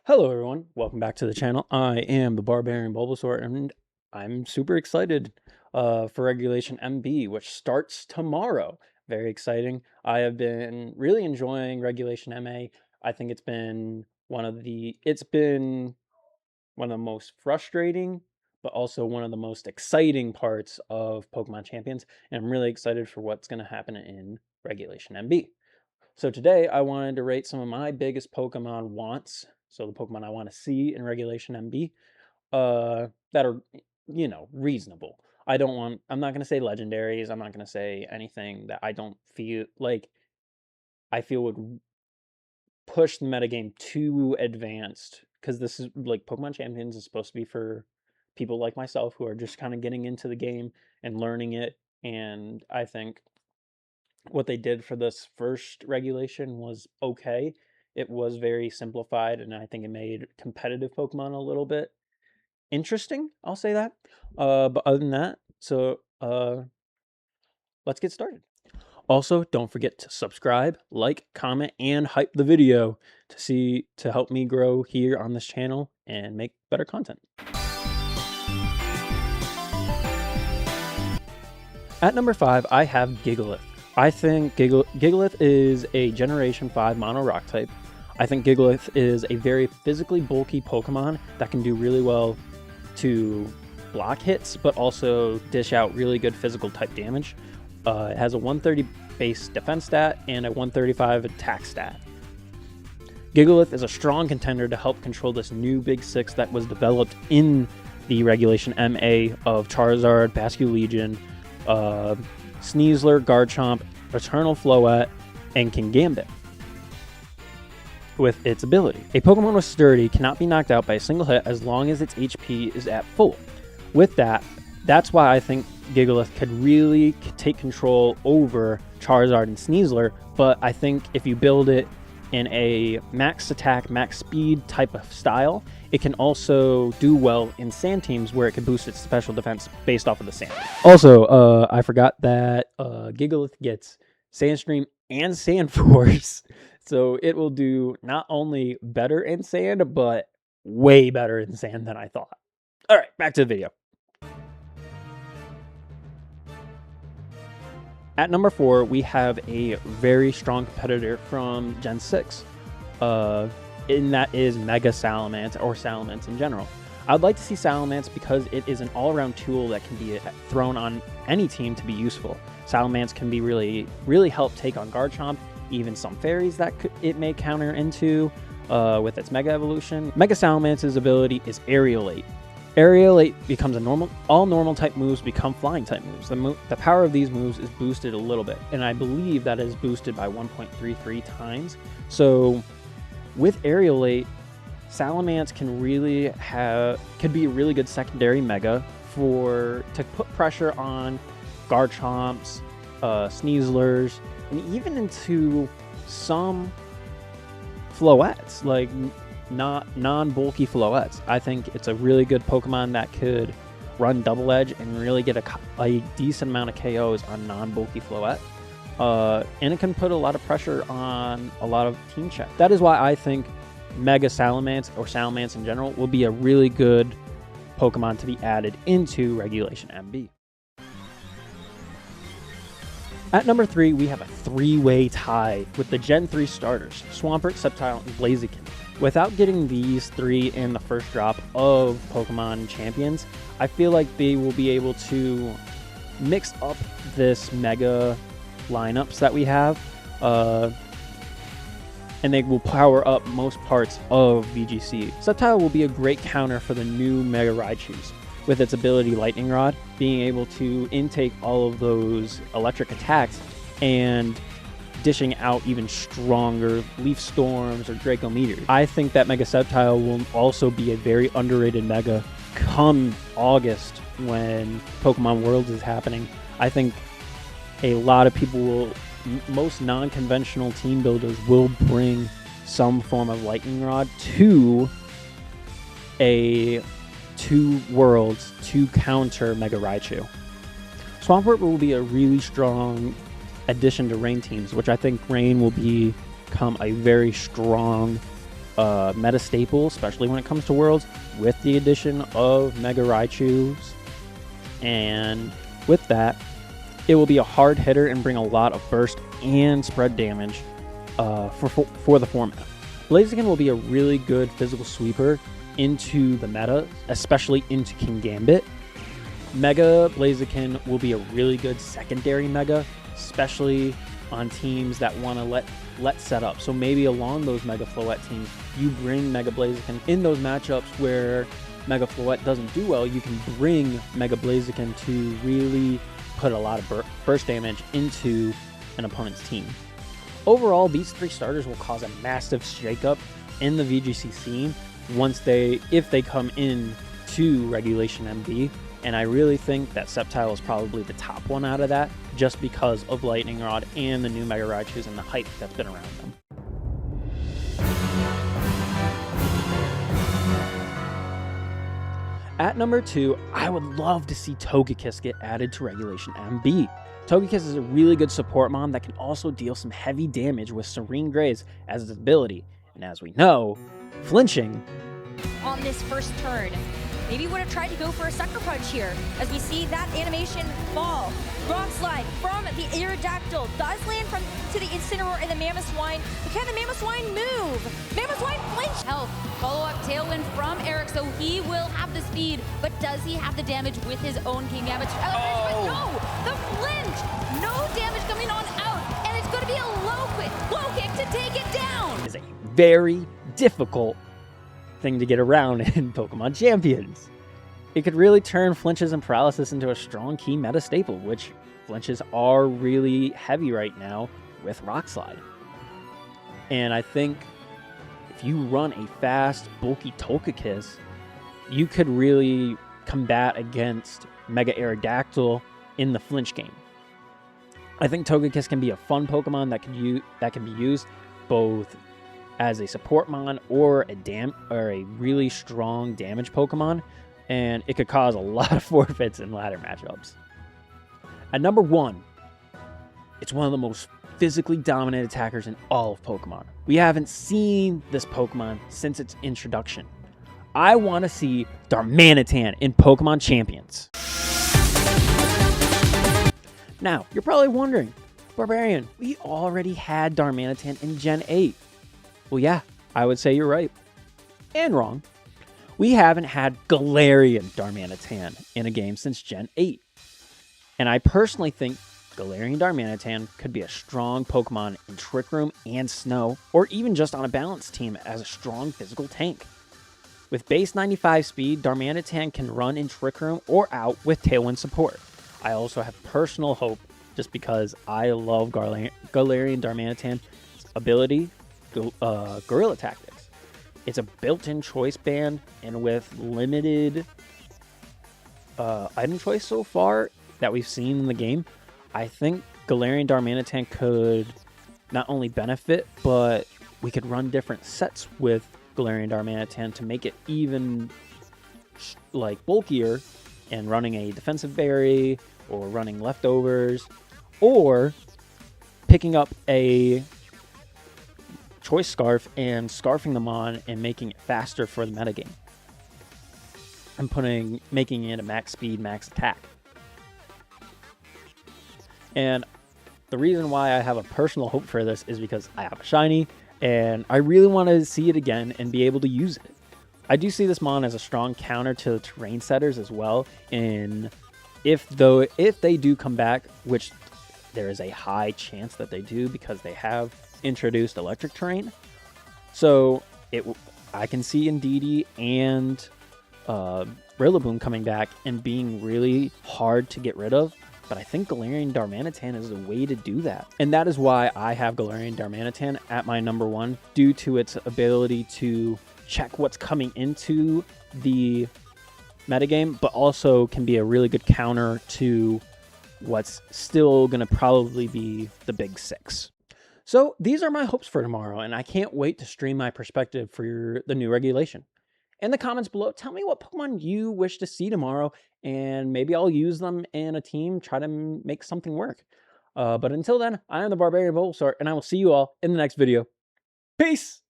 Hello everyone, welcome back to the channel. I am the Barbarian Bulbasaur and I'm super excited for Regulation M-B, which starts tomorrow. Very exciting. I have been really enjoying Regulation M-A. I think it's been one of the most frustrating, but also one of the most exciting parts of Pokemon Champions, and I'm really excited for what's going to happen in Regulation M-B. So today I wanted to rate some of my biggest Pokemon wants, so the Pokemon I want to see in Regulation MB, that are, reasonable. I'm not going to say legendaries, I'm not going to say anything that I don't feel like I feel would push the metagame too advanced, because this is, like, Pokemon Champions is supposed to be for people like myself who are just kind of getting into the game and learning it, and I think what they did for this first regulation was okay. It was very simplified, and I think it made competitive Pokemon a little bit interesting. I'll say that. But other than that, let's get started. Also, don't forget to subscribe, like, comment, and hype the video to help me grow here on this channel and make better content. At number 5, I have Gigalith. I think Gigalith is a Generation 5 Mono Rock type. I think Gigalith is a very physically bulky Pokemon that can do really well to block hits, but also dish out really good physical type damage. It has a 130 base defense stat and a 135 attack stat. Gigalith is a strong contender to help control this new Big Six that was developed in the Regulation MA of Charizard, Basculegion, Sneasler, Garchomp, Eternal Floette, and Kingambit. With its ability, a Pokemon with Sturdy cannot be knocked out by a single hit as long as its HP is at full. With that's why I think Gigalith could really take control over Charizard and Sneasler, but I think if you build it in a max attack, max speed type of style, it can also do well in sand teams where it can boost its special defense based off of the sand. Also, I forgot that Gigalith gets Sandstream and Sand Force, so it will do not only better in sand, but way better in sand than I thought. All right, back to the video. At number 4, we have a very strong competitor from Gen 6, and that is Mega Salamence, or Salamence in general. I'd like to see Salamence because it is an all-around tool that can be thrown on any team to be useful. Salamence can be really help take on Garchomp, even some fairies that it may counter into with its Mega Evolution. Mega Salamance's ability is Aerialate. Aerialate becomes all normal type moves become flying type moves. The power of these moves is boosted a little bit, and I believe that is boosted by 1.33 times. So with Aerialate, Salamence could be a really good secondary Mega to put pressure on Garchomps, Sneaslers, and even into some Floettes, like non-bulky Floettes. I think it's a really good Pokemon that could run Double Edge and really get a decent amount of KOs on non-bulky Floette. And it can put a lot of pressure on a lot of team check. That is why I think Mega Salamence, or Salamence in general, will be a really good Pokemon to be added into Regulation MB. At number 3, we have a three-way tie with the Gen 3 starters, Swampert, Sceptile, and Blaziken. Without getting these three in the first drop of Pokemon Champions, I feel like they will be able to mix up this Mega lineups that we have, and they will power up most parts of VGC. Sceptile will be a great counter for the new Mega Raichus, with its ability Lightning Rod, being able to intake all of those electric attacks and dishing out even stronger Leaf Storms or Draco Meteors. I think that Mega Sceptile will also be a very underrated Mega come August when Pokemon Worlds is happening. I think a lot of people most non-conventional team builders will bring some form of Lightning Rod to Worlds to counter Mega Raichu. Swampert will be a really strong addition to Rain teams, which I think Rain will become a very strong meta staple, especially when it comes to Worlds, with the addition of Mega Raichus. And with that, it will be a hard hitter and bring a lot of burst and spread damage for the format. Blaziken will be a really good physical sweeper into the meta, especially into King Gambit. Mega Blaziken will be a really good secondary mega, especially on teams that want to let set up. So maybe along those Mega Floette teams, you bring Mega Blaziken in those matchups where Mega Floette doesn't do well. You can bring Mega Blaziken to really put a lot of burst damage into an opponent's team. Overall, these 3 starters will cause a massive shakeup in the VGC scene if they come in to Regulation M-B. And I really think that Sceptile is probably the top one out of that, just because of Lightning Rod and the new Mega Raichus and the hype that's been around them. At number 2, I would love to see Togekiss get added to Regulation M-B. Togekiss is a really good support mon that can also deal some heavy damage with Serene Graze as its ability. And as we know, flinching on this first turn. Maybe would have tried to go for a Sucker Punch here, as we see that animation fall. Rock Slide from the Aerodactyl does land to the Incineroar and the Mammoth Swine, but can the Mammoth Swine move? Mammoth Swine flinch! Health, follow-up Tailwind from Eric, so he will have the speed, but does he have the damage with his own King Gambit? Oh. No! The flinch! No damage coming on out, and it's going to be a low kick to take it down! It's a very difficult thing to get around in Pokemon Champions. It could really turn flinches and paralysis into a strong key meta staple, which flinches are really heavy right now with Rock Slide. And I think if you run a fast, bulky Togekiss, you could really combat against Mega Aerodactyl in the flinch game. I think Togekiss can be a fun Pokemon that can be used both as a support mon or a really strong damage Pokemon, and it could cause a lot of forfeits in ladder matchups. At number 1, it's one of the most physically dominant attackers in all of Pokemon. We haven't seen this Pokemon since its introduction. I want to see Darmanitan in Pokemon Champions. Now, you're probably wondering, Barbarian, we already had Darmanitan in Gen 8. Well, yeah, I would say you're right. And wrong. We haven't had Galarian Darmanitan in a game since Gen 8. And I personally think Galarian Darmanitan could be a strong Pokemon in Trick Room and Snow, or even just on a balanced team as a strong physical tank. With base 95 speed, Darmanitan can run in Trick Room or out with Tailwind support. I also have personal hope, just because I love Galarian Darmanitan's ability, Guerrilla Tactics. It's a built-in choice band, and with limited item choice so far that we've seen in the game, I think Galarian Darmanitan could not only benefit, but we could run different sets with Galarian Darmanitan to make it even bulkier, and running a defensive berry or running leftovers, or picking up a choice scarf and scarfing them on and making it faster for the metagame, and making it a max speed, max attack. And the reason why I have a personal hope for this is because I have a shiny, and I really want to see it again and be able to use it. I do see this mon as a strong counter to the terrain setters as well, and if they do come back, which there is a high chance that they do because they have introduced electric terrain, so I can see Indeedee and Rillaboom coming back and being really hard to get rid of. But I think Galarian Darmanitan is a way to do that. And that is why I have Galarian Darmanitan at my number 1, due to its ability to check what's coming into the metagame, but also can be a really good counter to what's still going to probably be the big 6. So these are my hopes for tomorrow, and I can't wait to stream my perspective for the new regulation. In the comments below, tell me what Pokemon you wish to see tomorrow, and maybe I'll use them in a team, try to make something work. But until then, I am the Barbarian Bulbasaur, and I will see you all in the next video. Peace!